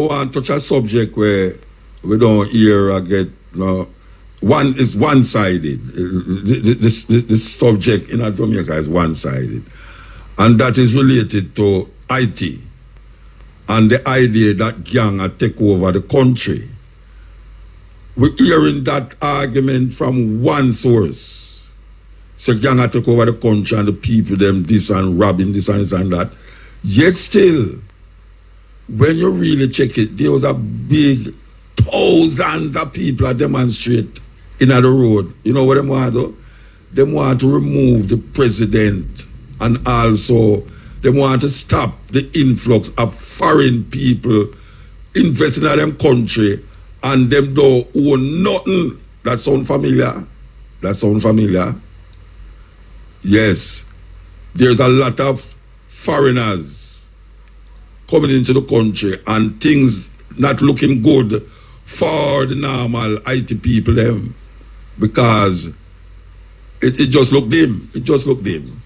want to touch a subject where we don't hear or get, one is one-sided. This subject in Jamaica is one-sided. And that is related to Haiti and the idea that gang are take over the country. We're hearing that argument from one source. So gang are take over the country and the people, them this and robbing this and this and that. Yet still, when you really check it, there was a big thousands of people that demonstrate in the road. You know what they want to do? They want to remove the president, and also they want to stop the influx of foreign people investing in them country and them don't own nothing. That sound familiar? That sound familiar? Yes. There's a lot of foreigners coming into the country and things not looking good for the normal IT people them, because it just look dim. It just look dim.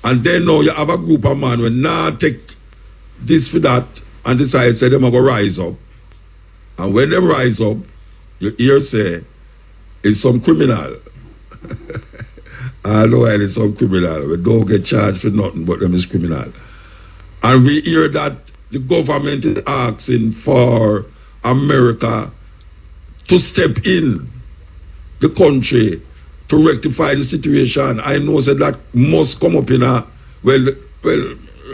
And then now you have a group of men when now take this for that and decide say them are going to rise up. And when they rise up, you hear say it's some criminal. I know it's some criminal. We don't get charged for nothing but them is criminal. And we hear that the government is asking for America to step in the country to rectify the situation. I know that must come up in a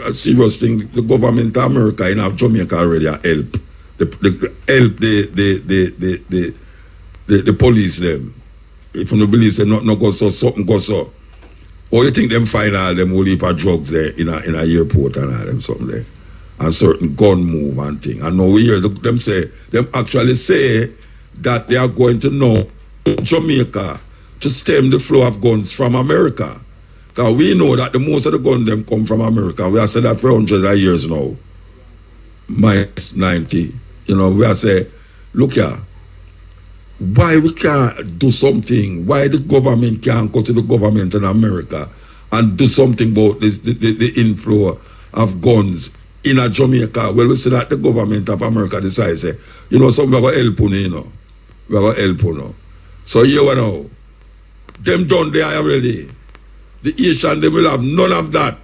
a serious thing. The government of America in Jamaica already help. Help the police them. If you don't believe say not go so, something go so. Or you think them find all them whole heap of drugs there in a airport and all them something there. And certain gun move and thing. And now we hear them actually say that they are going to know Jamaica to stem the flow of guns from America. Because we know that the most of the guns them come from America. We have said that for hundreds of years now. Minus 90. You know, we have said, look here, why we can't do something? Why the government can't go to the government in America and do something about this, the inflow of guns in a Jamaica? Well, we see that the government of America decides, you know, some we're going to help you know. We're going to help you know. So you know, them done there already. The Asian, they will have none of that.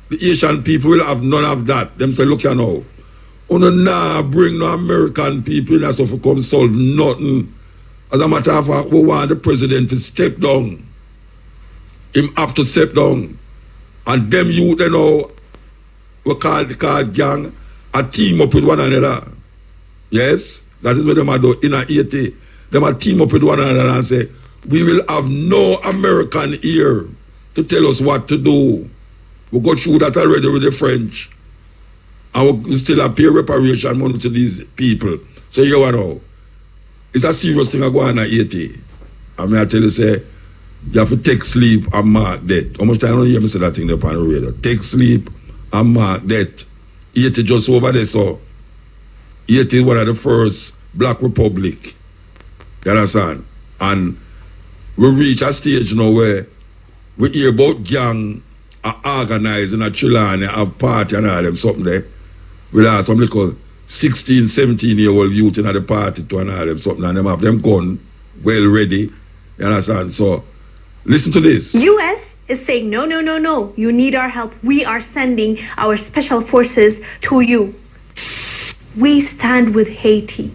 The Asian people will have none of that. Them say, look here now. Nah, bring no American people in so for come solve nothing. As a matter of fact, we want the president to step down. Him have to step down. And them youth, you know, we call the gang, a team up with one another. Yes? That is what them are doing in Haiti. Them are team up with one another and say, we will have no American here to tell us what to do. We got through that already with the French. And we still have pay reparation money to these people. So you know, it's a serious thing going on in Haiti. I mean, I tell you, say, you have to take sleep and mark death. How much time don't you hear me say that thing upon the radio? Take sleep and mark death. Haiti just over there, so Haiti is one of the first black republic. You understand? And we reach a stage now where we hear about gang are organizing a Chilani, have party and all them something there. We have some little 16, 17-year-old youth in the party to and all them something, and them have them gun well ready. You understand? So listen to this. US is saying no, no, no, no. You need our help. We are sending our special forces to you. We stand with Haiti.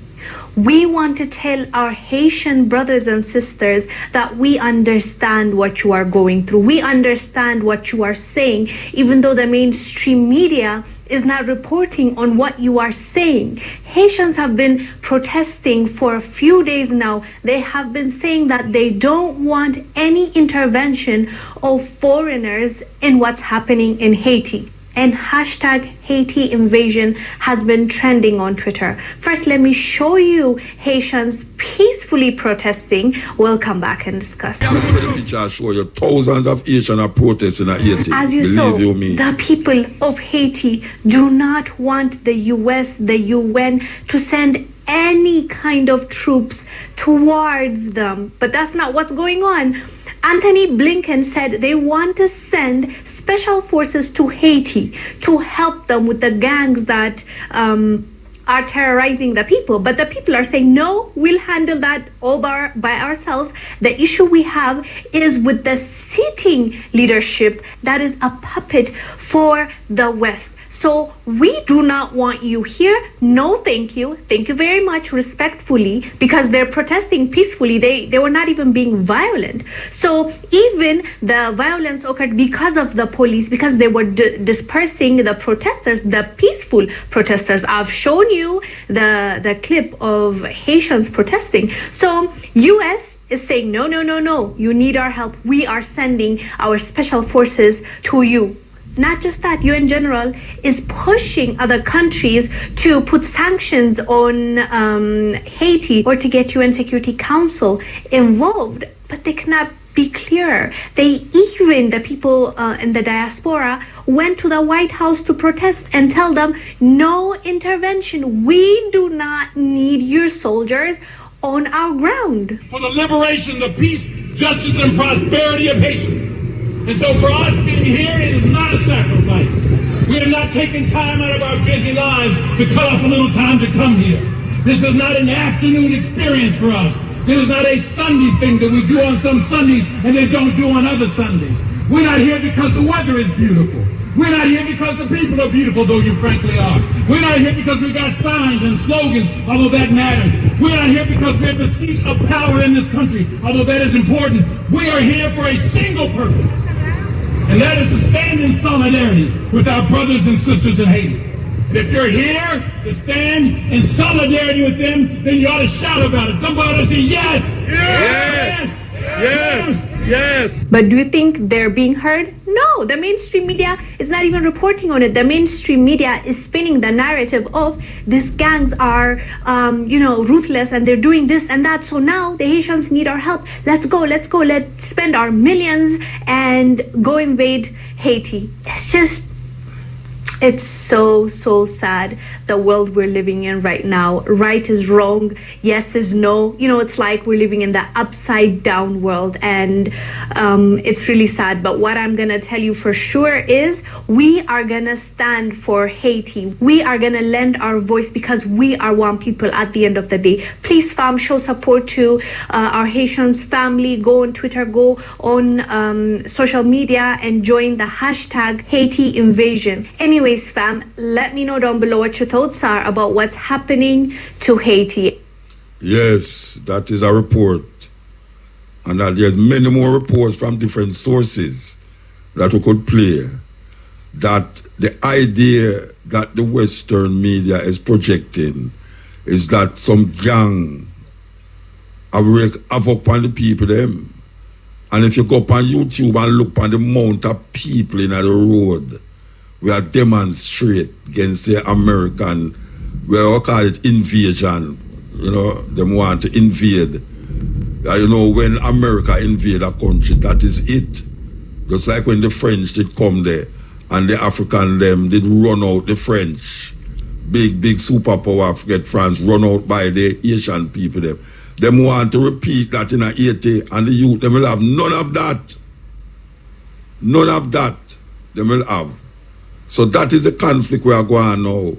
We want to tell our Haitian brothers and sisters that we understand what you are going through. We understand what you are saying, even though the mainstream media is not reporting on what you are saying. Haitians have been protesting for a few days now. They have been saying that they don't want any intervention of foreigners in what's happening in Haiti. And hashtag Haiti invasion has been trending on Twitter. First, let me show you Haitians peacefully protesting. We'll come back and discuss. I'll show you thousands of Haitians are protesting at Haiti. As you saw, the people of Haiti do not want the US, the UN to send any kind of troops towards them. But that's not what's going on. Anthony Blinken said they want to send special forces to Haiti to help them with the gangs that are terrorizing the people, but the people are saying, no, we'll handle that all by ourselves. The issue we have is with the sitting leadership that is a puppet for the West. So we do not want you here. No, thank you. Thank you very much, respectfully, because they're protesting peacefully. They were not even being violent. So even the violence occurred because of the police, because they were dispersing the protesters, the peaceful protesters. I've shown you the clip of Haitians protesting. So US is saying, no, no, no, no, you need our help. We are sending our special forces to you. Not just that, UN General is pushing other countries to put sanctions on Haiti or to get UN Security Council involved, but they cannot be clearer. The people in the diaspora went to the White House to protest and tell them, no intervention. We do not need your soldiers on our ground. For the liberation, the peace, justice, and prosperity of Haitians. And so for us being here, it is not a sacrifice. We are not taking time out of our busy lives to cut off a little time to come here. This is not an afternoon experience for us. It is not a Sunday thing that we do on some Sundays and then don't do on other Sundays. We're not here because the weather is beautiful. We're not here because the people are beautiful, though you frankly are. We're not here because we've got signs and slogans, although that matters. We're not here because we're the seat of power in this country, although that is important. We are here for a single purpose, and that is to stand in solidarity with our brothers and sisters in Haiti. And if you're here to stand in solidarity with them, then you ought to shout about it. Somebody ought to say, yes! Yes! Yes! Yes! Yes! But do you think they're being heard? No, the mainstream media is not even reporting on it. The mainstream media is spinning the narrative of these gangs are, ruthless and they're doing this and that. So now the Haitians need our help. Let's go. Let's spend our millions and go invade Haiti. It's so sad, the world we're living in right now. Right is wrong, yes is no. It's like we're living in the upside down world, and it's really sad. But what I'm gonna tell you for sure is we are gonna stand for Haiti. We are gonna lend our voice because we are one people at the end of the day. Please, fam, show support to our Haitians family. Go on Twitter, go on social media and join the hashtag Haiti Invasion. Anyways, fam, let me know down below what your thoughts are about what's happening to Haiti. Yes, that is a report. And that there's many more reports from different sources that we could play. That the idea that the Western media is projecting is that some gang have wreaked havoc on the people them. And if you go up on YouTube and look on the amount of people in the road, we are demonstrate against the American, we call it invasion. Them want to invade. When America invade a country, that is it. Just like when the French did come there and the African them did run out the French. Big superpower, forget France, run out by the Asian people them. Them want to repeat that in Haiti, and the youth, them will have none of that. None of that them will have. So that is the conflict we are going now.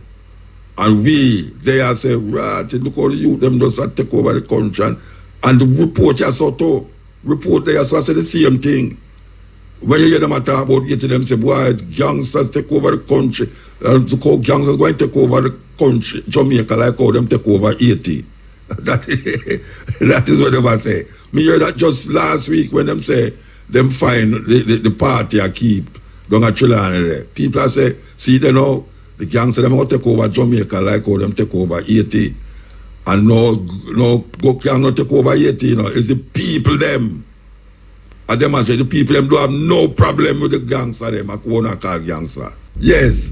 And they are saying, right, look how the youth them just take over the country. And the report you saw too. Report there so I say the same thing. When you hear them talk about Haiti, them say, boy, gangsters take over the country. And so gangsters going to take over the country, Jamaica, like how them take over Haiti. That is what they were say. Me hear that just last week when them say, them find the party I keep. Don't have children. People are say, see they know, the gangsters them going to take over Jamaica like how them take over Haiti. And no go can not take over Haiti, it's the people them. And them say the people them don't have no problem with the gangster them, I wanna call gangster. Yes,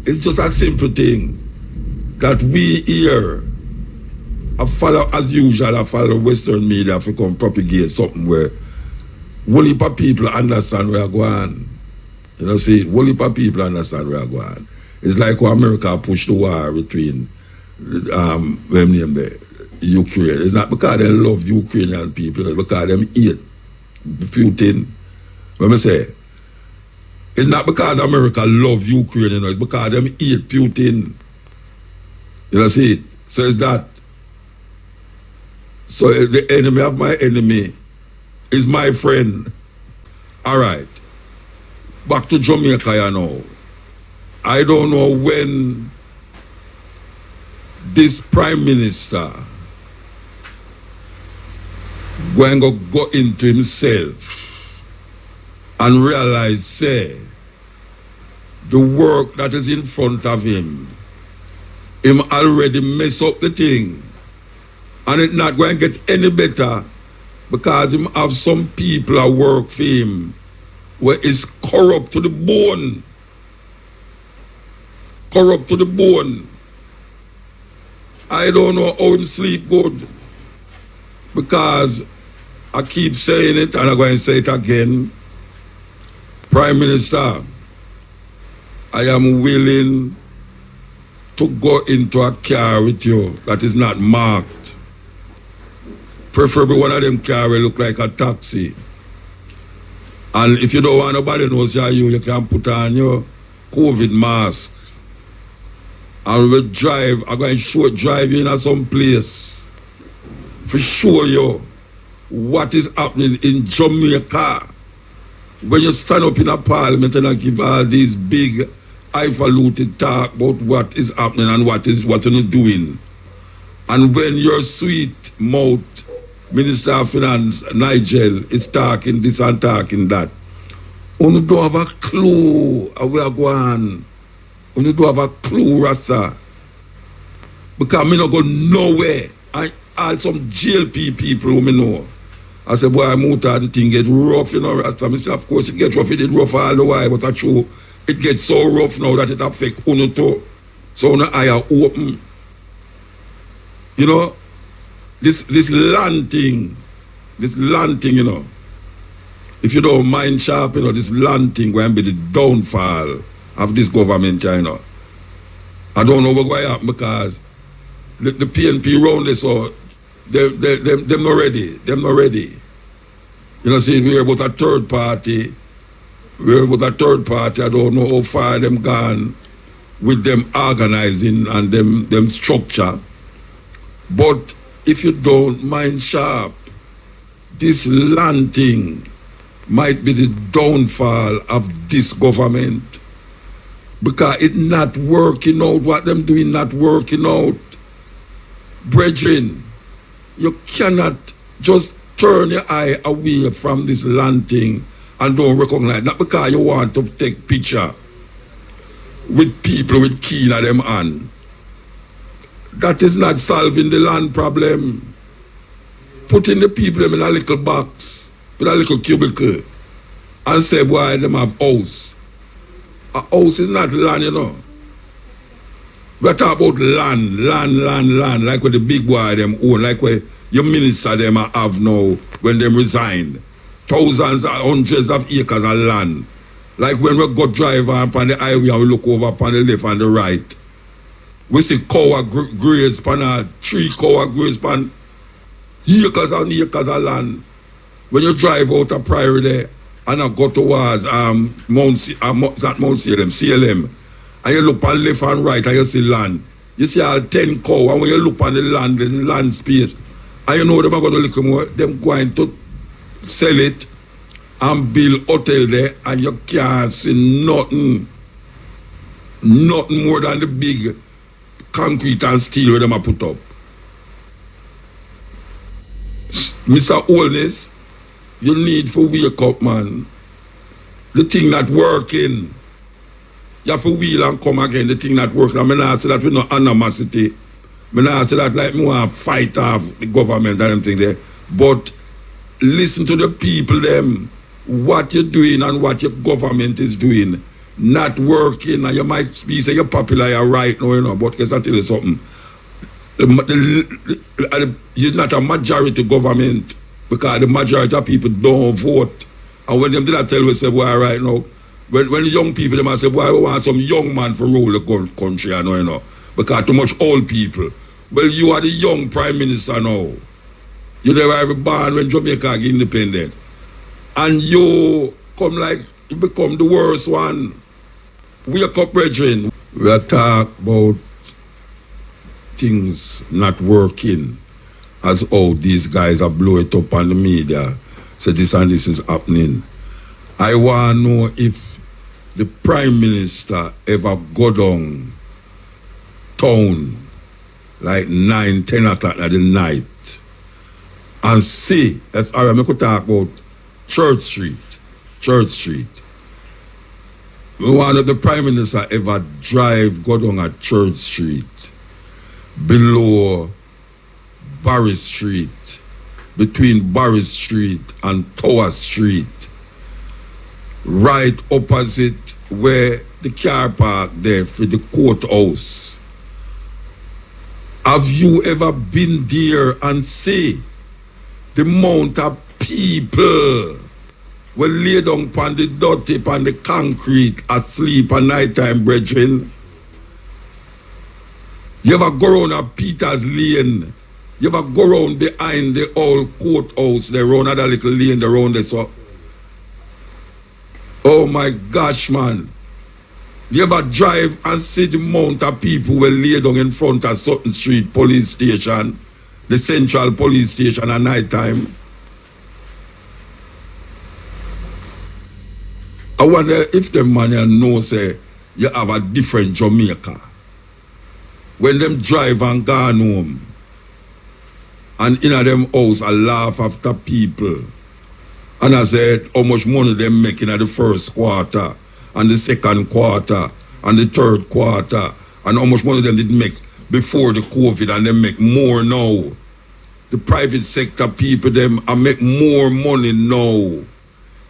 it's just a simple thing that we here I follow as usual, I follow Western media to come propagate something where whole heap of people understand where I go on. See, whole heap of people understand where I go on. It's like how America pushed the war between Ukraine. It's not because they love Ukrainian people, it's because they hate Putin. Let me say, it's not because America love Ukraine, it's because they hate Putin. You know, see it? So it's that. So the enemy of my enemy is my friend. All right. Back to Jamaica, you know. I don't know when this prime minister going to go into himself and realize, say, the work that is in front of him already mess up the thing. And it's not going to get any better because him have some people that work for him where it's corrupt to the bone. Corrupt to the bone. I don't know how him sleep good because I keep saying it and I'm going to say it again. Prime Minister, I am willing to go into a car with you that is not marked. Preferably one of them cars will look like a taxi. And if you don't want nobody knows you can put on your COVID mask. And we'll drive, I'm going to drive you in some place for show you what is happening in Jamaica. When you stand up in a parliament and I give all these big highfalutin talk about what is happening and what you're doing. And when your sweet mouth Minister of Finance, Nigel, is talking this and talking that, you don't have a clue how we are going. You don't have a clue, Rasta. Because I'm not going nowhere. I had some GLP people who I know. I said, boy, Muta, the thing get rough, you know, Rasta. I said, of course it gets rough, it rough all the while, but I true. It gets so rough now that it affects Uno too. So Uno eye are open. You know, this land thing, you know, if you don't mind sharp, you know, this land thing going to be the downfall of this government, you know. I don't know what's going to happen because the PNP round this, so them not ready. Them not ready. You know, see, we're about a third party. I don't know how far them gone with them organizing and them structure. But if you don't mind sharp, this land thing might be the downfall of this government. Because it's not working out, what them doing not working out. Brethren, you cannot just turn your eye away from this land thing and don't recognize, not because you want to take picture with people with key in them hand. That is not solving the land problem. Putting the people in a little box, with a little cubicle, and say, boy, them have house. A house is not land, you know. We're talking about land, like what the big boy them own, like what your minister them have now when they resign. Thousands, hundreds of acres of land. Like when we go drive upon the highway and we look over upon the left and the right. We see cow graze upon 3 cow graze upon acres and acres of land. When you drive out of Prairie there and I go towards CLM, and you look on left and right and you see land. You see all 10 cow, and when you look on the land, there's land space. And you know them are going to look more, them going to sell it and build hotel there, and you can't see nothing more than the big concrete and steel where them are put up. Mr. Holness, you need to wake up, man. The thing not working. You have to wheel and come again, the thing not working. I mean, I say that with no animosity. I mean, I say that like me want to fight off the government and everything there. But listen to the people, them, what you're doing and what your government is doing. Not working, and you might be say you're popular, you're right now, you know, but guess I tell you something. It's not a majority government because the majority of people don't vote. And when them did I tell you, say, boy, right now, when the young people, they might say, boy, we want some young man for rule the country, you know, because too much old people. Well, you are the young prime minister now. You never ever born when Jamaica get independent. And you come like, you become the worst one. Wake up, brethren. We are talking about things not working as how these guys are blowing it up on the media. So this and this is happening. I want to know if the Prime Minister ever go down town like 9, 10 o'clock at the night and see, that's all right, I could talk about Church Street. We want if the Prime Minister ever go down at Church Street, below Barry Street, between Barry Street and Tower Street, right opposite where the car park there for the courthouse. Have you ever been there and see the amount of people will lay down upon the dirty, upon the concrete, asleep at night time, brethren? You ever go around at Peter's Lane? You ever go around behind the old courthouse, they run that little lane, they run there, so? Oh my gosh, man. You ever drive and see the amount of people will lay down in front of Sutton Street Police Station, the Central Police Station at night time? I wonder if the man here know, say, you have a different Jamaica. When them drive and gone home, and in a them house, I laugh after people. And I said, how much money they making at the first quarter, and the second quarter, and the third quarter, and how much money them did make before the COVID, and they make more now. The private sector people, them, I make more money now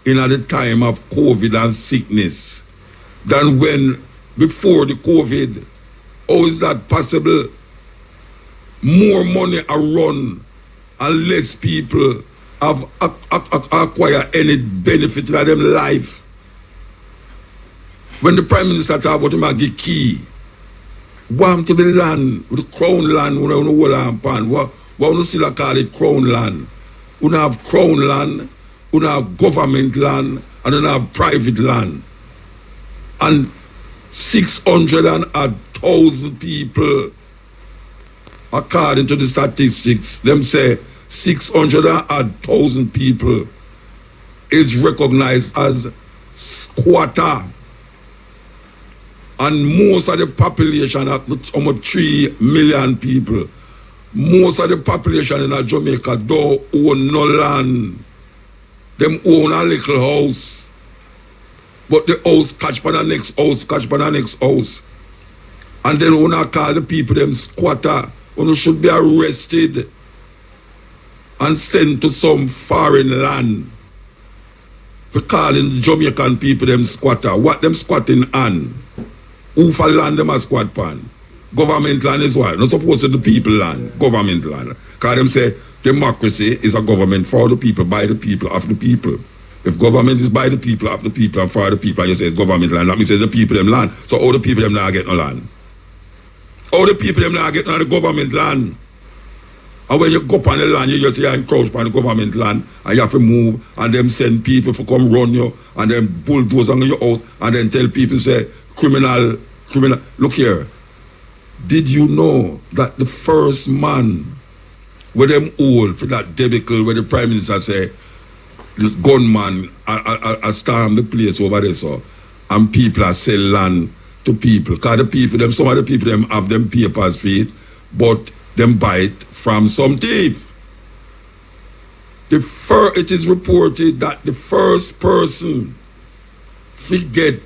in at the time of COVID and sickness than when before the COVID. How is that possible? More money are run and less people have acquired any benefit in their life. When the Prime Minister talk about him a give key, warm to the land, with the crown land, when you hold on pan, what you still call it crown land? You have crown land, you have government land, and you have private land. And 600,000 people, according to the statistics, them say 600,000 people is recognized as squatter. And most of the population, almost 3 million people, most of the population in Jamaica don't own no land. Them own a little house. But the house catch by the next house, catch by the next house. And then when I call the people them squatter, when should be arrested and sent to some foreign land for calling the Jamaican people them squatter. What them squatting on? Who for land them a squat pan? Government land is what? Not supposed to the people land, government land. Because them say democracy is a government for the people, by the people, of the people. If government is by the people, of the people, and for the people, and you say it's government land, that means it's the people them land. So all the people them not get no land. All the people them not get no the government land. And when you go up on the land, you just say encroach on the government land, and you have to move, and them send people to come run you, and then bulldoze on you out, and then tell people, say, criminal. Look here. Did you know that the first man with them old for that debacle where the Prime Minister say, the gunman I storm the place over there, so, and people are sell land to people. Because the people, them, some of the people them have them papers for it, but them buy it from some thief. It is reported that the first person to get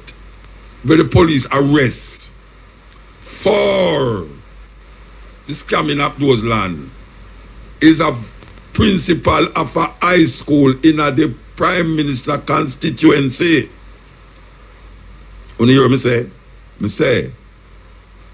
where the police arrest for the scamming up those land is a principal of a high school in the Prime Minister constituency. When you hear me say,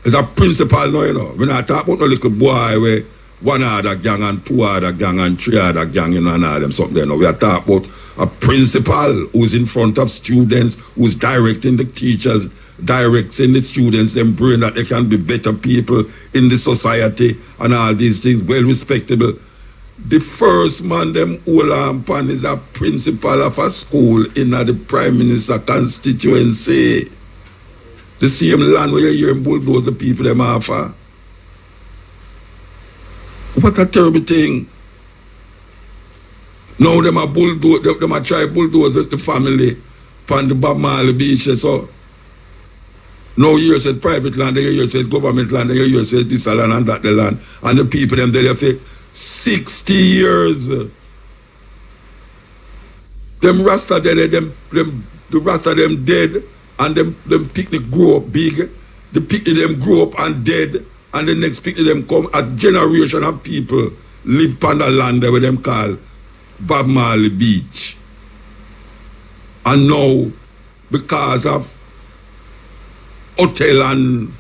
it's a principal now, you know. When I talk about a little boy where one other gang and two other gang and three other gang, you know, and all them something there. No, we are talking about a principal who's in front of students, who's directing the teachers, directing the students, them brain that they can be better people in the society and all these things, well respectable. The first man them hold pan is a principal of a school in the Prime Minister constituency. The same land where you hear him bulldoze the people them offer. What a terrible thing. Now them a bulldoze, them a try bulldoze the family from the Bob Marley beach. So now you says private land, you says government land, you says this land and that the land. And the people them there for 60 years. Them Rasta dead, the Rasta them dead, and them picnic grow up big. The picnic them grow up and dead, and the next picnic them come. A generation of people live on the land where them call Bob Marley Beach. And now, because of hotel and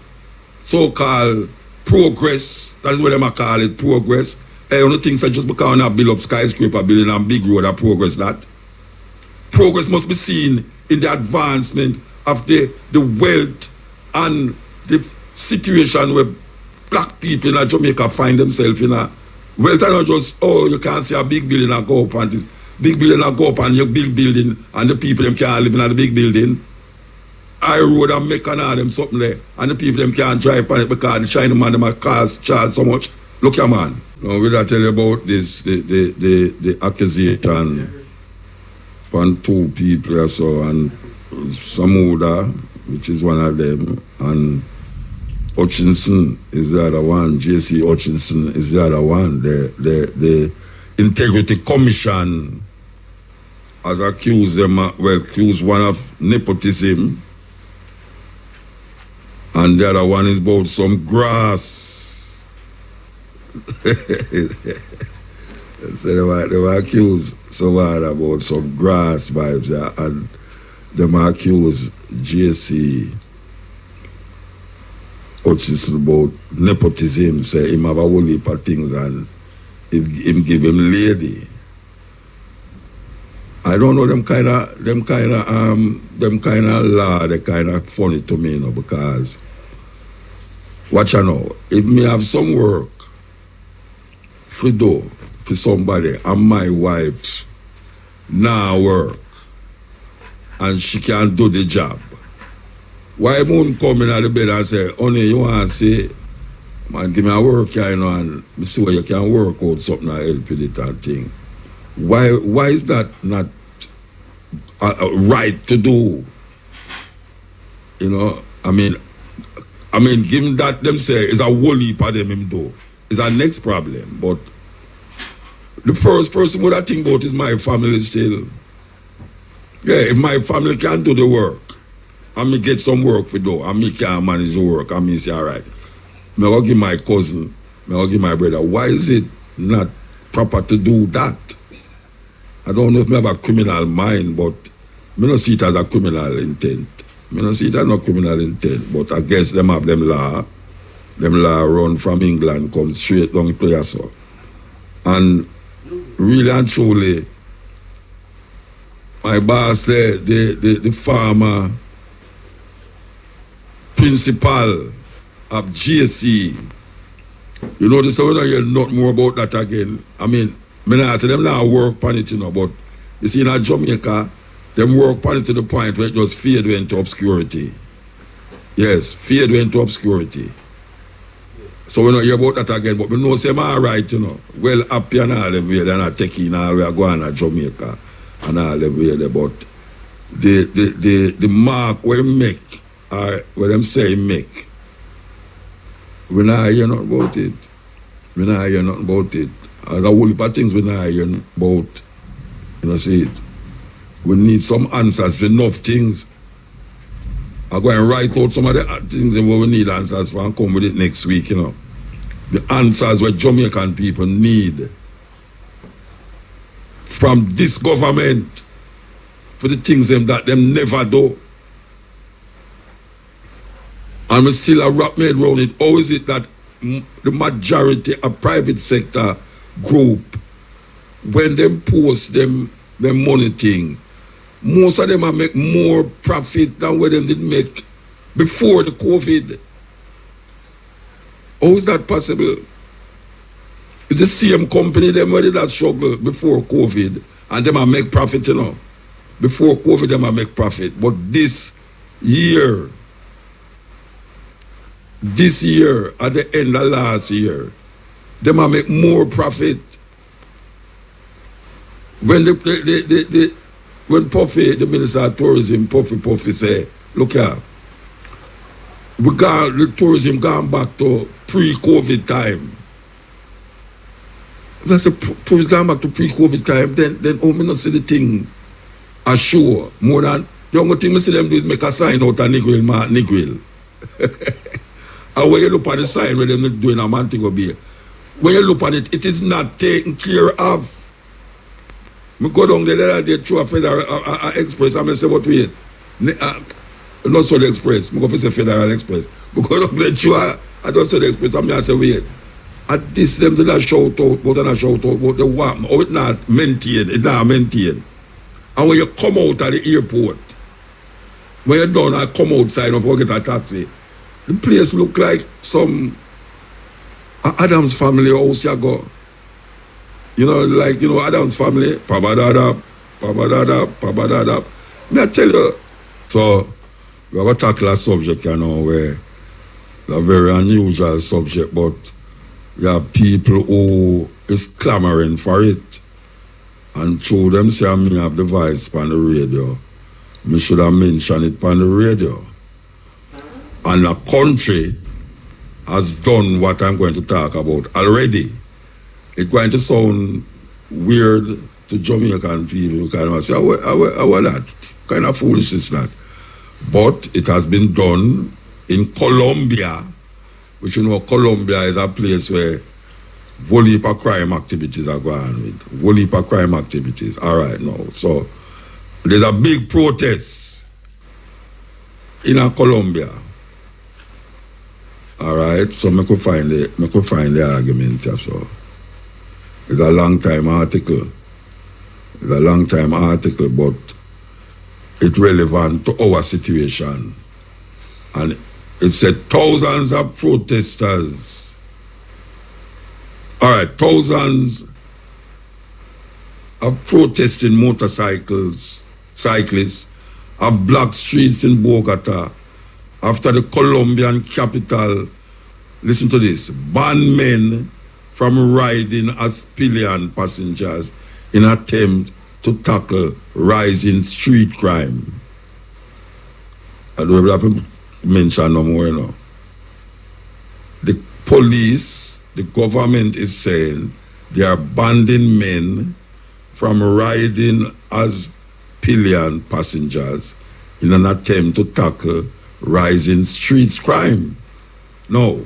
so-called progress, that's what them call it, progress. Only things are just because I build up skyscraper building and big road of progress that. Progress must be seen in the advancement of the wealth and the situation where black people in Jamaica find themselves in a wealth and not just, oh, you can't see a big building and go up and this big building and go up and you build building and the people them can't live in the big building. I road and make and all them something there and the people them can't drive on it because the China man them cars charge so much. Look here man. Now will I tell you about this the accusation on two people or so, and Samuda, which is one of them, and Hutchinson is the other one, J.C. Hutchinson is the other one. The Integrity Commission has accused them, accused one of nepotism, and the other one is about some grass. So they were accused someone about some grass vibes, and them accused J.C. Hutchinson about nepotism, say him have a whole heap of things and him give him lady. I don't know them kind of law, they kind of funny to me, you know, because watch you know, if me have some work for do for somebody and my wife now work and she can't do the job, why won't come in at the bed and say, honey, you want to say, man, give me a work here, you know, and see where you can work out something and help with it and thing. Why is that not right to do? You know, I mean, give him that, them say, it's a whole heap of them him do. It's our next problem, but the first person what I think about is my family still. Yeah, if my family can't do the work, and me get some work for do, and me can't manage the work, and me say, all right, me will give my cousin, me will give my brother. Why is it not proper to do that? I don't know if me have a criminal mind, but me don't see it as a criminal intent. Me don't see it as no criminal intent, but I guess them have them law. Them law run from England, come straight down to here, so. And really and truly, my boss there, the farmer principal of GSC, you know, this, I don't hear nothing more about that again. I mean, I not tell them now work on it, you know, but you see in Jamaica, them work on it to the point where it just fade into obscurity. Yes, fade into obscurity. So we don't hear about that again, but we know say all right, you know. Well happy and all them way, they're not taking all we are going to Jamaica and all them way there, but the mark we make, or what them say make, we not hear nothing about it. We not hear nothing about it. And a whole heap of things we not hear about. You know, see it. We need some answers for enough things. I'm going to write out some of the things that we need answers for and come with it next week, you know. The answers what Jamaican people need from this government for the things that them never do. And we still a wrap made around it. How is it that the majority of private sector group, when them post them money thing, most of them are make more profit than what them did make before the COVID. How is that possible? It's the same company them where did that struggle before COVID and them are make profit, you know. Before COVID them are make profit. But this year, at the end of last year, them a make more profit. When when Puffy, the Minister of Tourism, Puffy say, look here, the tourism gone back to pre-COVID time. If I say tourism gone back to pre-COVID time, then how me not see the thing assure more than the only thing I see them do is make a sign out of Negril, Negril. And when you look at the sign where they're not doing a Montego Bay, when you look at it, it is not taken care of. I go down there, they throw a Federal Express, and I say, what wait? Not so the Express, I go for say Federal Express. I go down there, I don't say the Express, and I say, wait. At this, them they shout out, but they shout out, but they want, oh, it's not maintained, it's not maintained. And when you come out at the airport, when you're done, I come outside and go get a taxi, the place look like some Adam's Family house you go. You know, like, you know, Adam's Family, pabadada. May I tell you? So, we're going to tackle a subject, you know, where a very unusual subject, but you have people who is clamoring for it. And through them say me have the voice on the radio. Me should have mentioned it on the radio. And the country has done what I'm going to talk about already. It's going to sound weird to Jamaican people, kind of say, how that? Kind of foolish is that? But it has been done in Colombia, which, you know, Colombia is a place where whole heap of crime activities are going on with. Whole heap of crime activities. All right, now. So there's a big protest in Colombia. All right, so I could find the argument here, so. It's a long time article. It's a long time article, but it's relevant to our situation. And it said thousands of protesters. All right, thousands of protesting cyclists have blocked streets in Bogota after the Colombian capital, listen to this, banned men from riding as pillion passengers in an attempt to tackle rising street crime. I don't have to mention no more, you know. The police, the government is saying they are banning men from riding as pillion passengers in an attempt to tackle rising street crime. No.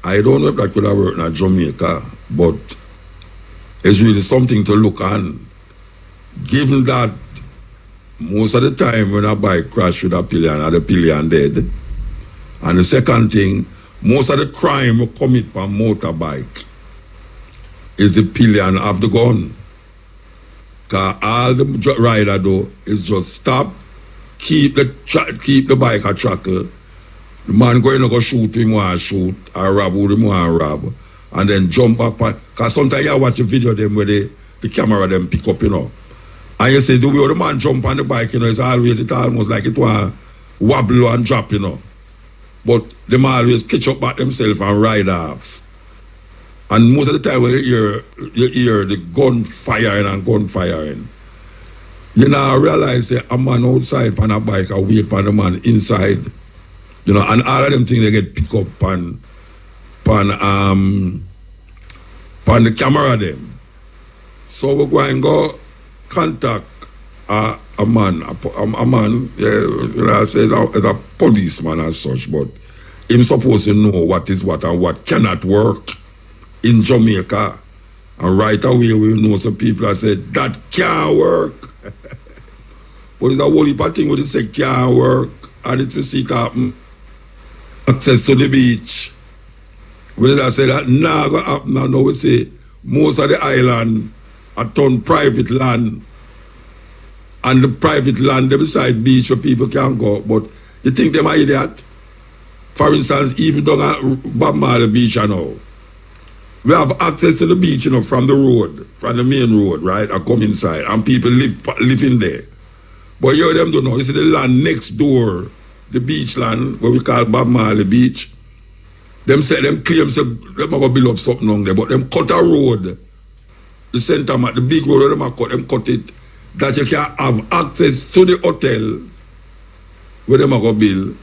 I don't know if that could have worked in Jamaica, but it's really something to look on. Given that most of the time when a bike crash with a pillion, or the pillion dead. And the second thing, most of the crime we commit by motorbike is the pillion of the gun. Because all the rider do is just stop, keep the bike a trackle. The man going to go shoot him want to shoot, or rob who him want to rob, and then jump back. Because sometimes you watch a video of them where the camera them pick up, you know. And you see the way the man jump on the bike, you know, it's almost like it want to wobble and drop, you know. But them always catch up back themselves and ride off. And most of the time when you hear the gun firing, you now realize that a man outside on a bike and wait for the man inside. You know, and all of them things they get picked up on the camera them. So we're going to go contact a man, you know, as a policeman as such, but he's supposed to know what is what and what cannot work in Jamaica. And right away we know some people that said that can't work. But it's a whole heap of thing where they say can't work, and it will see it happen. Access to the beach. When I say that now go happen, now we say most of the island are turned private land. And the private land they beside beach where people can go. But you think them are idiot? For instance, even down at Bob Marley Beach, you know, we have access to the beach, you know, from the road, from the main road, right? I come inside and people live in there. But you them don't know. You see the land next door, the beach land, what we call Bob Marley Beach. Them say them claims them have to build up something on there, but them cut a road. The center, the big road, them cut it, that you can have access to the hotel where them are going to build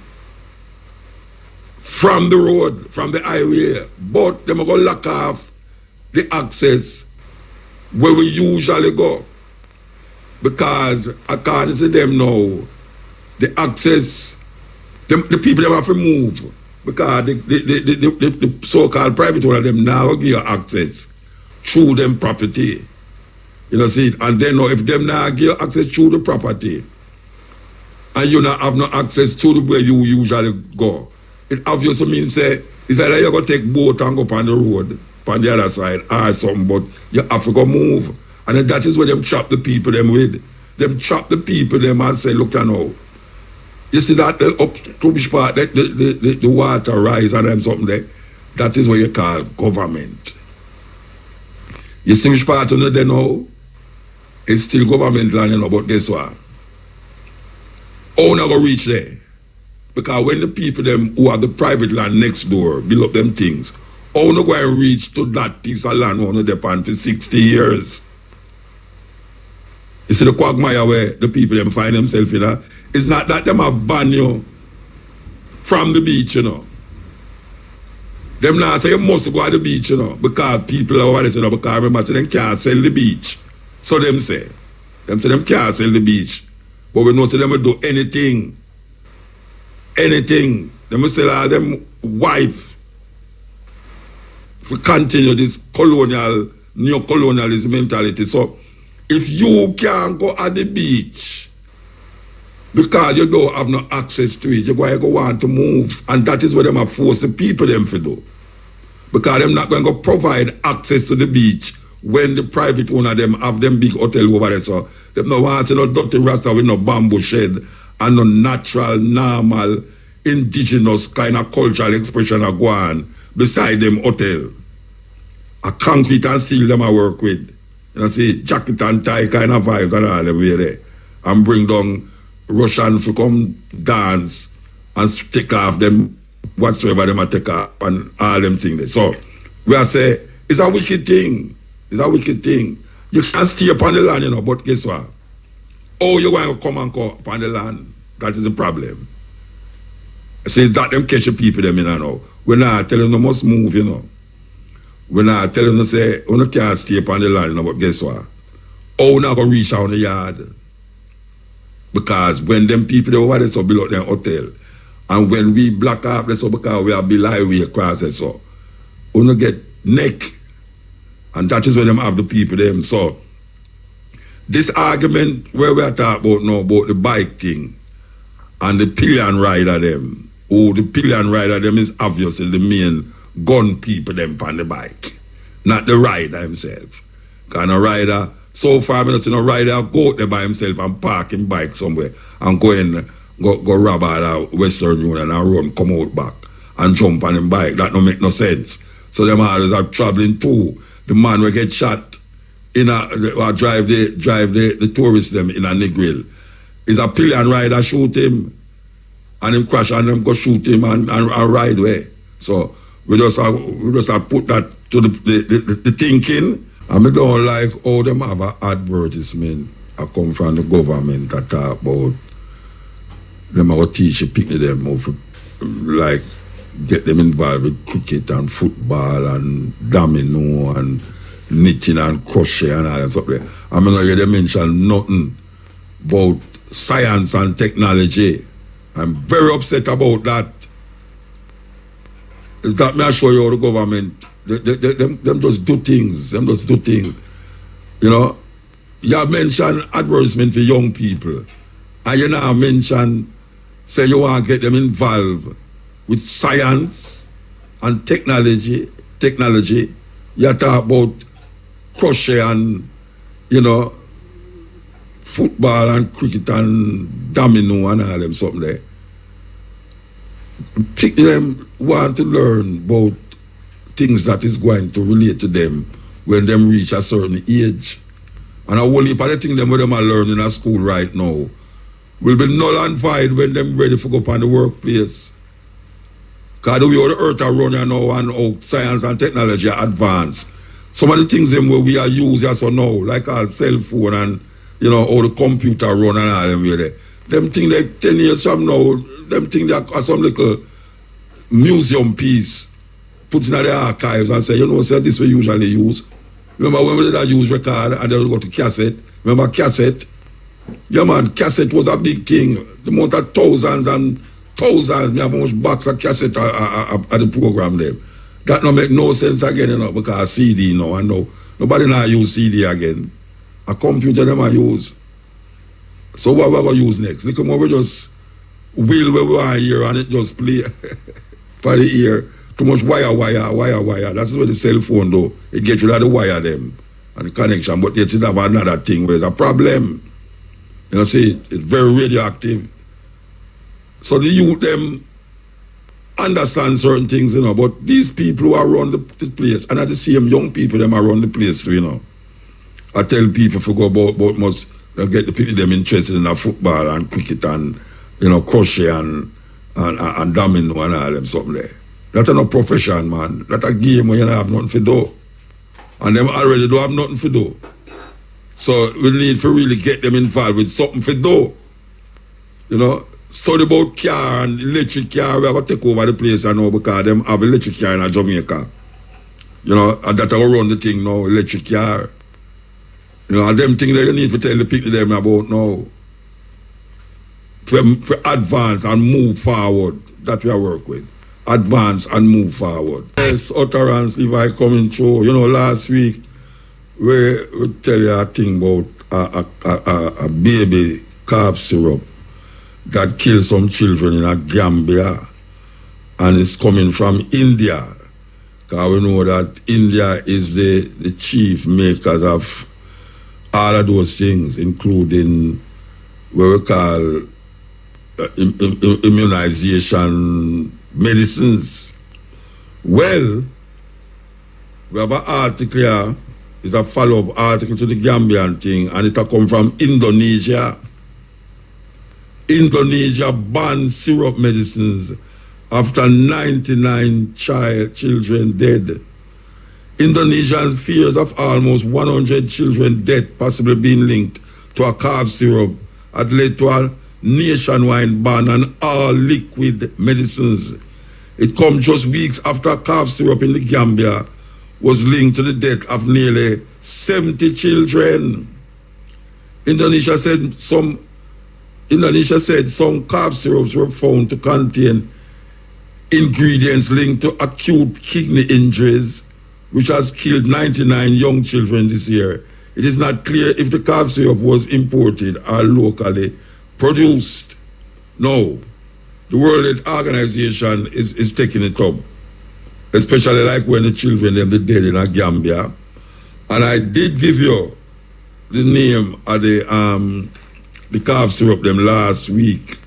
from the road, from the highway, but them are going to lock off the access where we usually go. Because according to them now, the access, the people them have to move. Because the so-called private one of them now give you access through them property. You know, see, and then if them now give you access through the property, and you not have no access to the where you usually go, it obviously means say, it's either you're going to take boat and go up on the road, on the other side, or something, but you have to go move. And then that is where them trap the people them with. Them trap the people them and say, look, you know, you see that up to which part, the water rise and them something there, that is what you call government. You see which part of it now? It's still government land, you know, but guess what? How not going to reach there? Because when the people them who have the private land next door build up them things, how not going to reach to that piece of land on the depend for 60 years? You see the quagmire where the people them find themselves in that? It's not that them have banned you from the beach, you know. Them now say you must go to the beach, you know, because people over there, you know, because remember, them can't sell the beach. So them say them can't sell the beach. But we know say them will do anything. Anything. Them will sell all them wife to continue this neo-colonialism mentality. So if you can't go at the beach because you don't have no access to it, you're going to want to move. And that is what them have forced the people them to do. Because them not going to provide access to the beach when the private owner them have them big hotel over there. So them no want to no dirty rasta with no bamboo shed and no natural, normal, indigenous kind of cultural expression of go on beside them hotel. A concrete and steel them I work with. You know, see, jacket and tie kind of vibes and all them way there. And bring down Russians to come dance and take off them whatsoever them take off and all them things there. So we are say it's a wicked thing. It's a wicked thing. You can't stay upon the land, you know, but guess what? Oh, you're going to come and go upon the land. That is the problem. So it's that them catch the people them in and now. We're not telling them must move, you know. We're not telling them say, oh, you can't stay upon the land, you know, but guess what? Oh, we're not going to reach out the yard. Because when them people they over there so build up their hotel, and when we black up, that's so because we are build highway across it, so we don't get neck. And that is when them have the people them. So this argument where we are talking about now about the bike thing and the pillion rider them, the pillion rider them is obviously the main gun people them on the bike, not the rider himself. Because a rider, so far, I don't see no rider go out there by himself and park his bike somewhere and go rob all the Western Union and run, come out back and jump on his bike. That don't make no sense. So them always are traveling too. The man will get shot in or drive the tourists them in a Negril. Is a pillion rider shoot him and him crash and them go shoot him and ride away. So we just put that to the thinking. And I don't like how them have an advertisement that come from the government that talk about them how teach them how to, like, get them involved with cricket and football and domino and knitting and crochet and all that stuff there. I mean, I hear them mention nothing about science and technology. I'm very upset about that. It's got me to show you how the government, them just do things. Them just do things. You know, you have mentioned advertisement for young people. And you now mention, say you want to get them involved with science and technology. You talk about crochet and, you know, football and cricket and domino and all them something there. Them want to learn about things that is going to relate to them when them reach a certain age. And a whole heap of the things them what them are learning at school right now will be null and void when them ready to go up on the workplace. Because the way the earth are running now and how science and technology are advanced. Some of the things them where we are using as of now, like our cell phone and how the computer run and all them way there. Them things like 10 years from now, them things that are some little museum piece put in the archives and say, sir, this we usually use. Remember when we did use record and then we go to cassette? Remember cassette? Yeah man, cassette was a big thing. The amount of thousands and thousands, me have much box of cassette at the program there. That don't make no sense again, because CD now and now. Nobody now use CD again. A computer them I use. So what we're going to use next? Look, we just wheel where we are here and it just play for the ear. Too much wire. That's what the cell phone do. It gets rid of the wire them and the connection, but yet it have another thing where it's a problem. See, it's very radioactive. So the youth them understand certain things, but these people who are run the place, and at the same young people them are run the place too, I tell people to go about must get the people them interested in football and cricket and crochet and domino and all them something there. That's not a profession, man. That's a game where you don't have nothing to do. And them already don't have nothing to do. So we need to really get them involved with something to do. Study about car and electric car. We have to take over the place now because them have electric car in Jamaica. And that will run the thing now, electric car. And them things that you need to tell the people them about now. To advance and move forward. That we are work with. Advance and move forward. Yes, utterance if I coming through. Last week we tell you a thing about a baby calf syrup that killed some children in a Gambia, and it's coming from India. Because we know that India is the chief makers of all of those things, including what we call immunization medicines. Well, we have an article here, it's a follow-up article to the Gambian thing, and it come from Indonesia. Indonesia banned syrup medicines after 99 children dead. Indonesians fears of almost 100 children dead possibly being linked to a calf syrup had led to a nationwide ban on all liquid medicines. It comes just weeks after calf syrup in the Gambia was linked to the death of nearly 70 children. Indonesia said some calf syrups were found to contain ingredients linked to acute kidney injuries, which has killed 99 young children this year. It is not clear if the calf syrup was imported or locally produced. No, the World Health Organization is taking it up, especially like when the children them dead in Gambia. And I did give you the name of the calf syrup them last week.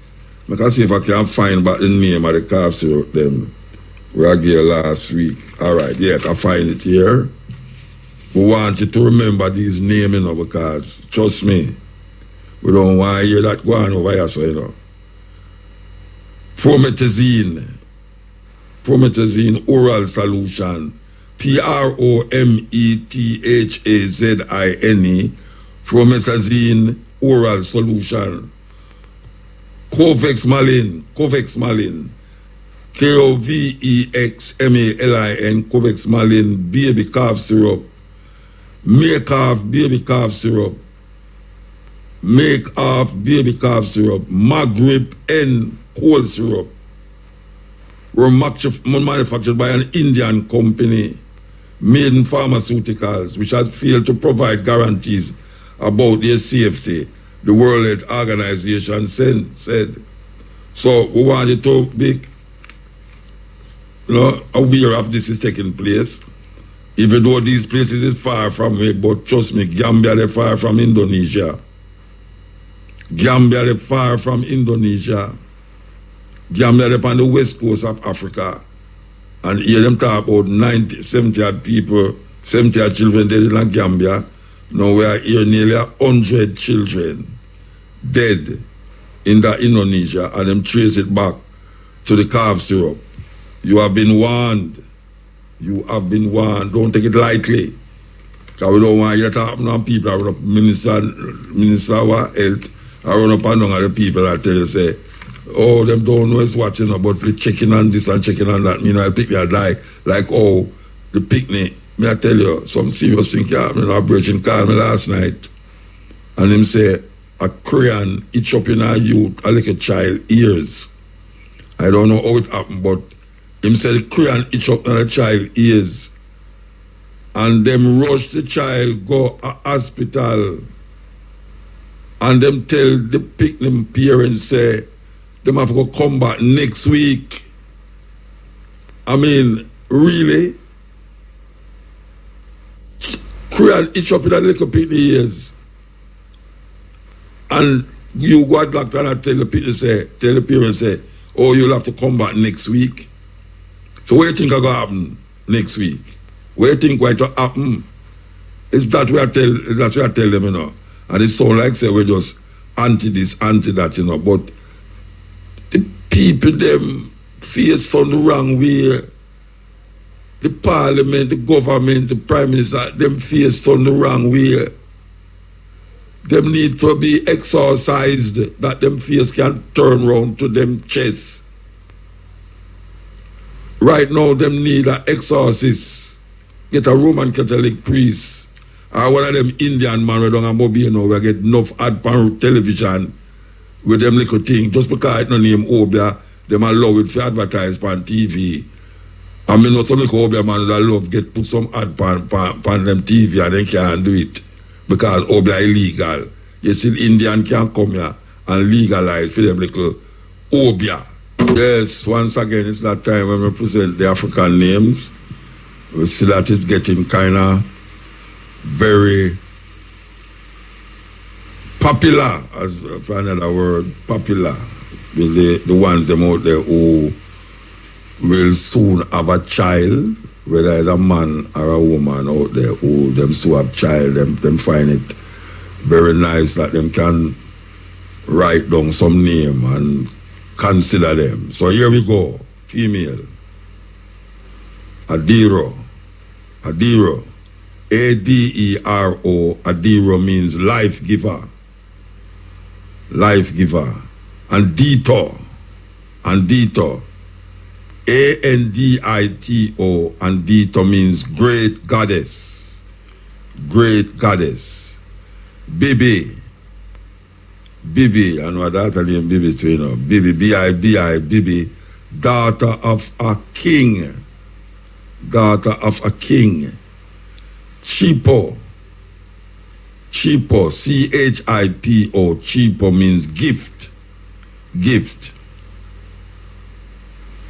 I can see if I can find back the name of the calf syrup them we I gave last week. Alright, yes, I find it here. We want you to remember these names, because trust me, we don't want to hear that go on over here, so Promethazine oral solution, Promethazine, Promethazine oral solution. Covexmalin, Covexmalin, Covexmalin baby calf syrup, make off baby calf syrup, Maghrib N cold syrup, were manufactured by an Indian company, Maiden Pharmaceuticals, which has failed to provide guarantees about their safety, the World Health Organization said. So we wanted to be aware of this is taking place, even though these places is far from me, but trust me, Gambia they far from Indonesia. Gambia they far from Indonesia. Gambia they on the west coast of Africa. And here them talk about 70 people, 70 children dead in Gambia. Now we are here nearly 100 children dead in Indonesia, and them trace it back to the calf syrup. You have been warned. You have been warned. Don't take it lightly. Because we don't want you to happen on people. I run up Minister of Health. I run up and down at the people that tell you, say, oh, them don't know it's watching, but we checking on this and checking on that. You know, I pick me a die. Like, oh, the picnic. Me I tell you, some serious thing happened. A virgin called me last night. And him say, a crayon itch up in a youth, a little child ears. I don't know how it happened, but him say the crayon itch up in a child ears. And them rush the child, go to hospital. And them tell the picnic parents, say, them have to go come back next week. I mean, really? Crayon itch up in a little picnic ears. And you go to the doctor and tell the parents, say, oh, you'll have to come back next week. So what do you think is going to happen next week? What do you think going to happen? It's that way I tell them, you know. And it sounds like say we're just anti this, anti that, you know. But the people them face from the wrong way. The parliament, the government, the prime minister, them face from the wrong way. Them need to be exorcised, that them face can turn round to them chest. Right now, them need an exorcist. Get a Roman Catholic priest. Or one of them Indian man, we don't have Bobby, you know, we get enough ad pan television with them little thing. Just because it's no name Obia, them allow it for advertise on TV. I mean, not some little Obia man that love get put some ad pan them TV and they can't do it. Because Obia illegal. You see, Indian can come here and legalize for them little Obia. Yes, once again, it's that time when we present the African names. We see that it's getting kind of very popular, as for another word, popular. With the ones them out there who will soon have a child, whether it's a man or a woman out there who them so have child, them find it very nice that them can write down some name and consider them. So here we go. Female. Adiro. Adiro. A-D-E-R-O. Adiro means life giver. Life giver. Andito. Andito. A-N-D-I-T-O. Andito means great goddess. Great goddess. Bibi. Bibi, and what that name Bibi too, you know. Bibi, B-I-B-I, Bibi, daughter of a king. Daughter of a king. Chipo. Chipo, C-H-I-P-O. Chipo means gift. Gift.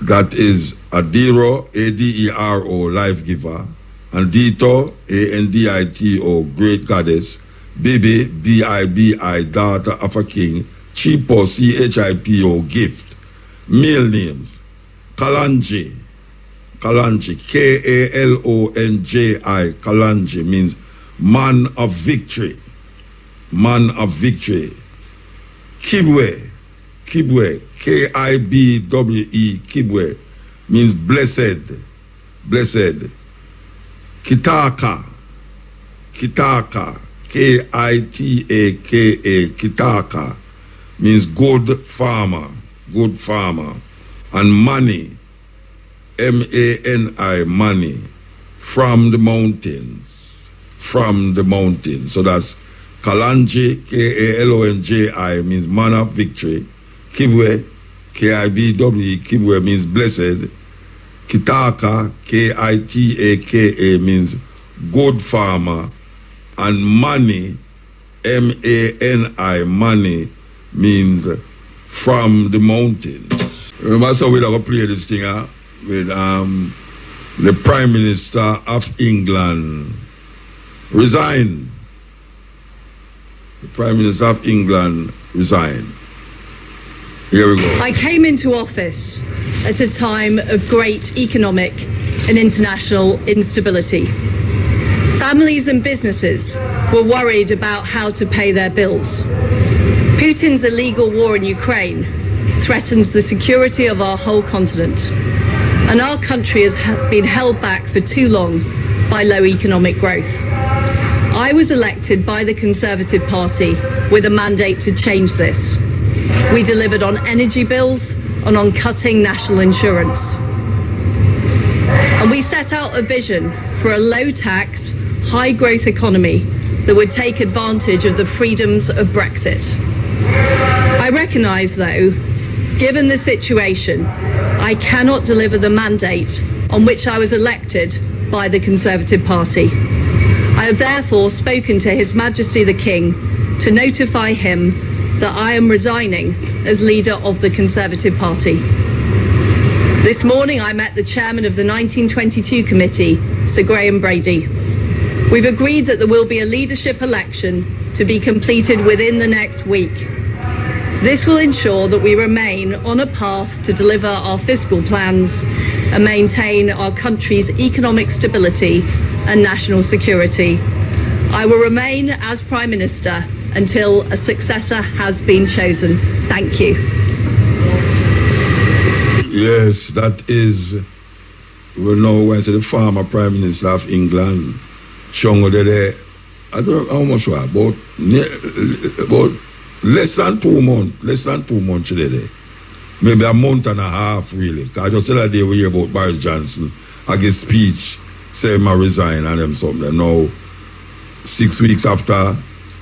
That is Adiro, A-D-E-R-O, life giver. Andito, A-N-D-I-T-O, great goddess. Bibi, B-I-B-I, daughter of a king. Chipo, C-H-I-P-O, gift. Male names. Kalanji. Kalanji, K-A-L-O-N-J-I. Kalanji means man of victory. Man of victory. Kibwe. Kibwe, K-I-B-W-E, Kibwe, means blessed. Blessed. Kitaka. Kitaka. K-I-T-A-K-A, Kitaka, means good farmer, good farmer. And money, M-A-N-I, money, from the mountains, from the mountains. So that's Kalanji, K-A-L-O-N-J-I, means man of victory. Kibwe, K-I-B-W-E, Kibwe means blessed. Kitaka, K-I-T-A-K-A, means good farmer. And money, M-A-N-I, money, means from the mountains. Remember, so we're going to play this thing with the Prime Minister of England resigned. The Prime Minister of England resigned. Here we go. I came into office at a time of great economic and international instability. Families and businesses were worried about how to pay their bills. Putin's illegal war in Ukraine threatens the security of our whole continent. and our country has been held back for too long by low economic growth. I was elected by the Conservative Party with a mandate to change this. We delivered on energy bills and on cutting national insurance. And we set out a vision for a low-tax, high-growth economy that would take advantage of the freedoms of Brexit. I recognise, though, given the situation, I cannot deliver the mandate on which I was elected by the Conservative Party. I have therefore spoken to His Majesty the King to notify him that I am resigning as leader of the Conservative Party. This morning I met the chairman of the 1922 committee, Sir Graham Brady. We've agreed that there will be a leadership election to be completed within the next week. This will ensure that we remain on a path to deliver our fiscal plans and maintain our country's economic stability and national security. I will remain as Prime Minister until a successor has been chosen. Thank you. Yes, that is, we know when the former Prime Minister of England, Shongo Dede, I don't know how much, about less than 2 months today. Maybe a month and a half, really. Because I just said that day we hear about Boris Johnson, I get speech, say I resign and them something. Now, 6 weeks after,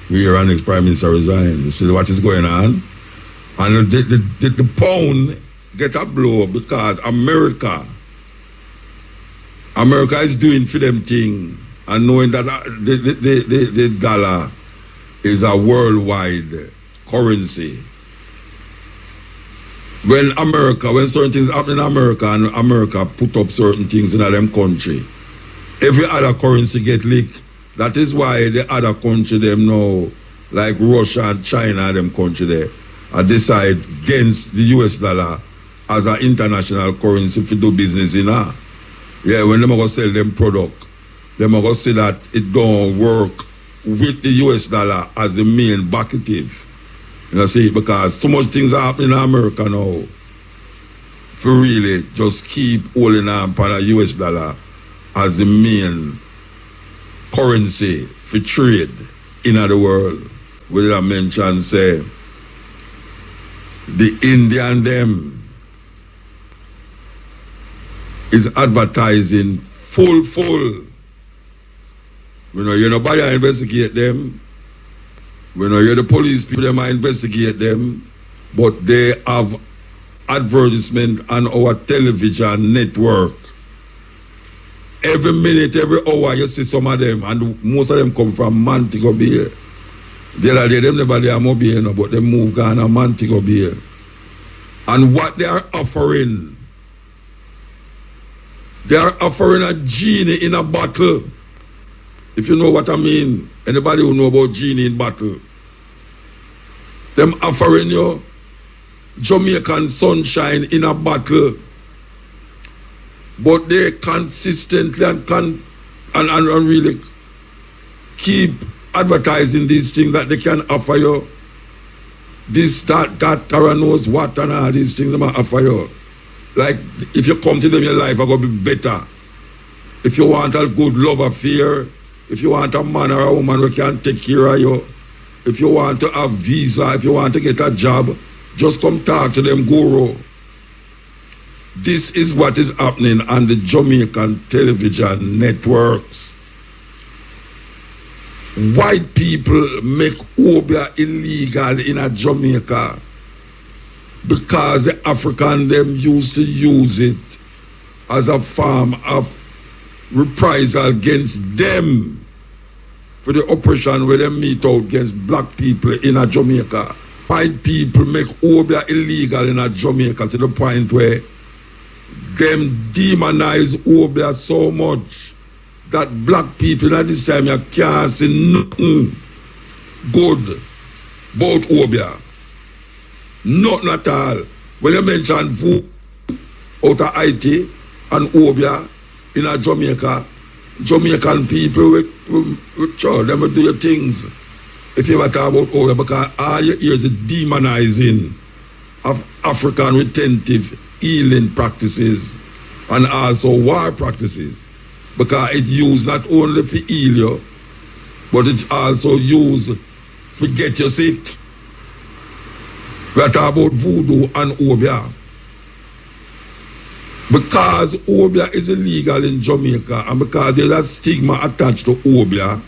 we hear our next Prime Minister resign. You see what is going on? And the pound get a blow because America is doing for them thing and knowing that the dollar is a worldwide currency. When certain things happen in America and America put up certain things in them country, every other currency get leaked. That is why the other country them now, like Russia and China, them country there, decide against the US dollar as an international currency to do business in. Yeah, when them are going to sell them product, them are going to say that it don't work with the US dollar as the main backative. You know, see, because so much things are happening in America now. For really just keep holding on upon a US dollar as the main currency for trade in the world. We did mention, say, the Indian them is advertising full. We know nobody investigate them. We know the police people them investigate them, but they have advertisement on our television network. Every minute, every hour, you see some of them, and most of them come from Montego Bay. The other day, them never there Mobile, but they move Ghana, Montego Bay. And what they are offering a genie in a bottle. If you know what I mean, anybody who know about genie in bottle, them offering you Jamaican sunshine in a bottle, but they consistently and really keep advertising these things that they can offer you. This, that, Tara knows what, and all these things they might offer you. Like, if you come to them, your life are going to be better. If you want a good love affair, if you want a man or a woman who can take care of you, if you want to have visa, if you want to get a job, just come talk to them guru. This is what is happening on the Jamaican television networks. White people make Obia illegal in a Jamaica because the African them used to use it as a form of reprisal against them for the oppression where they meet out against black people in a Jamaica. White people make Obia illegal in a Jamaica to the point where them demonize Obia so much that black people at this time you can't say nothing good about Obia. Nothing at all. When you mention food out of Haiti and Obia in a Jamaica, Jamaican people with sure, them will do your things. If you ever talk about Obia, because all you hear is the demonizing of African retentive healing practices and also war practices. Because it's used not only for heal you, but it's also used for get you sick. We are talking about voodoo and obia. Because obia is illegal in Jamaica and because there's a stigma attached to obia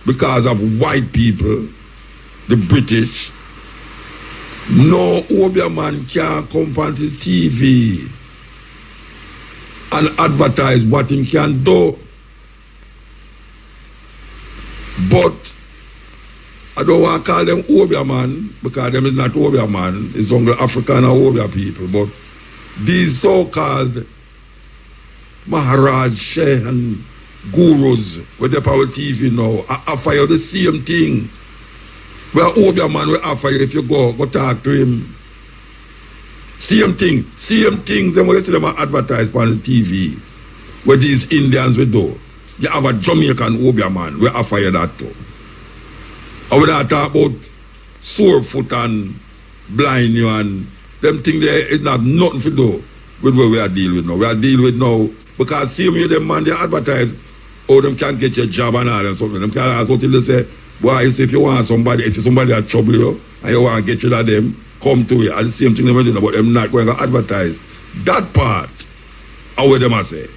because of white people, the British, no obia man can come on the TV and advertise what he can do. But I don't want to call them obia man because them is not obia man, it's only African and obia people. But these so-called Maharaj, Sheikh and gurus with the power TV now offer you the same thing. Well, obia man will offer you if you go talk to him. Same things them when you see them advertise on the TV where these Indians will do. You have a Jamaican obia man will offer you that too. And we don't talk about sore foot and blind you and them things there is not nothing to do with what we are dealing with now. We are dealing with now because see me them man they advertise how them can get your job and all and something. Them can ask until they say, boy, if you want somebody, if somebody that trouble you and you want to get rid of them, come to it. And the same thing they're doing about them not going to advertise. That part, how would them I say?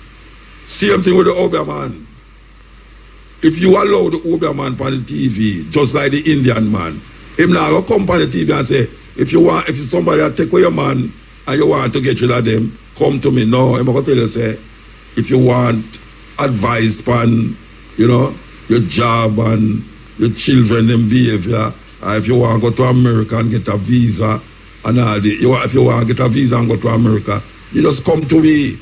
Same thing with the obia man. If you allow the obia man on the TV, just like the Indian man, him now go come on the TV and say, if somebody that take away your man and you want to get rid of them, come to me. No, I'm going to tell you, say, if you want advice on, you know, your job and your children and behavior, if you want to go to America and get a visa and all the, if you want to get a visa and go to America, you just come to me.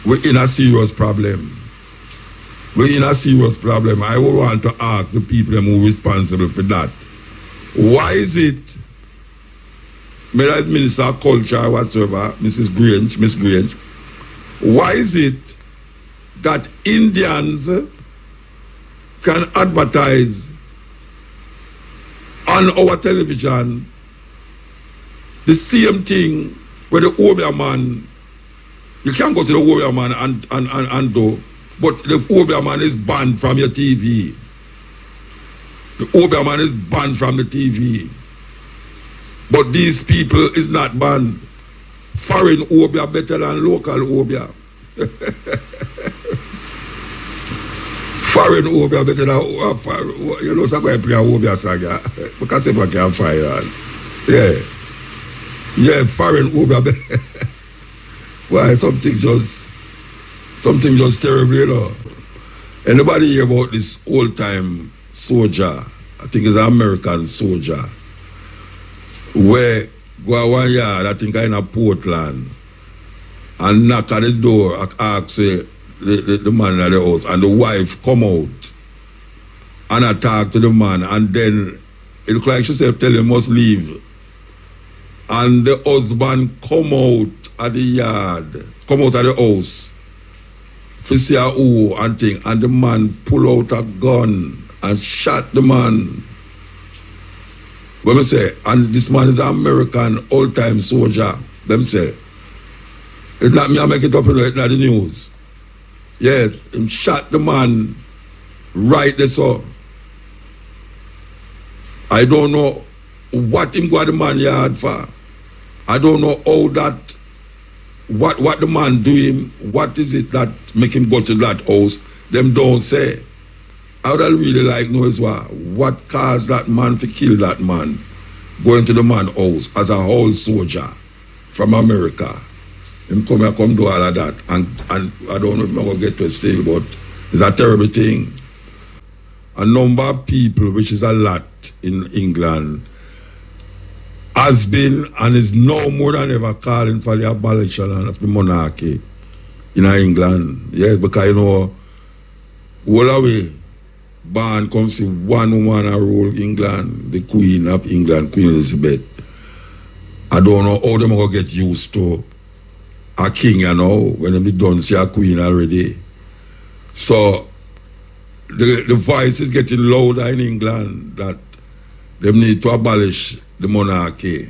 We're in a serious problem. We're in a serious problem. I would want to ask the people who are responsible for that. Why is it, as Minister of Culture or whatsoever, Miss Grange, why is it that Indians can advertise on our television the same thing where the obia man, you can't go to the obia man and do, but the obia man is banned from your TV. The obia man is banned from the TV. But these people is not banned. Foreign obia better than local obia. Foreign obia better than you know, so I'm going to play a obia saga. Because if I can find that. Yeah, foreign obia better. Why, something just terrible, you know. Anybody hear about this old time soldier? I think it's an American soldier. Where go one yard, I think in a Portland, and knock at the door, ask the man at the house, and the wife come out and I talk to the man, and then it look like she said, tell him must leave. And the husband come out at the yard, come out at the house, to see who and thing, and the man pull out a gun and shot the man. When we say, and this man is an American old-time soldier, them say, it's not me, I make it up, it's not the news. Yes, him shot the man right there, so. I don't know what him got the man yard for. I don't know how that, what the man do him, what is it that make him go to that house, them don't say. I would really like to know is what caused that man to kill that man, going to the man's house as a whole soldier from America. Him come do all of that, and I don't know if I'm going to get to it still, but it's a terrible thing. A number of people, which is a lot in England, has been and is now more than ever calling for the abolition of the monarchy in England. Yes, because you know, all away, born comes to one woman a rule England, the Queen of England, Queen Elizabeth. I don't know how them are going to get used to a king, you know, when they don't see a queen already. So the voice is getting louder in England that they need to abolish the monarchy.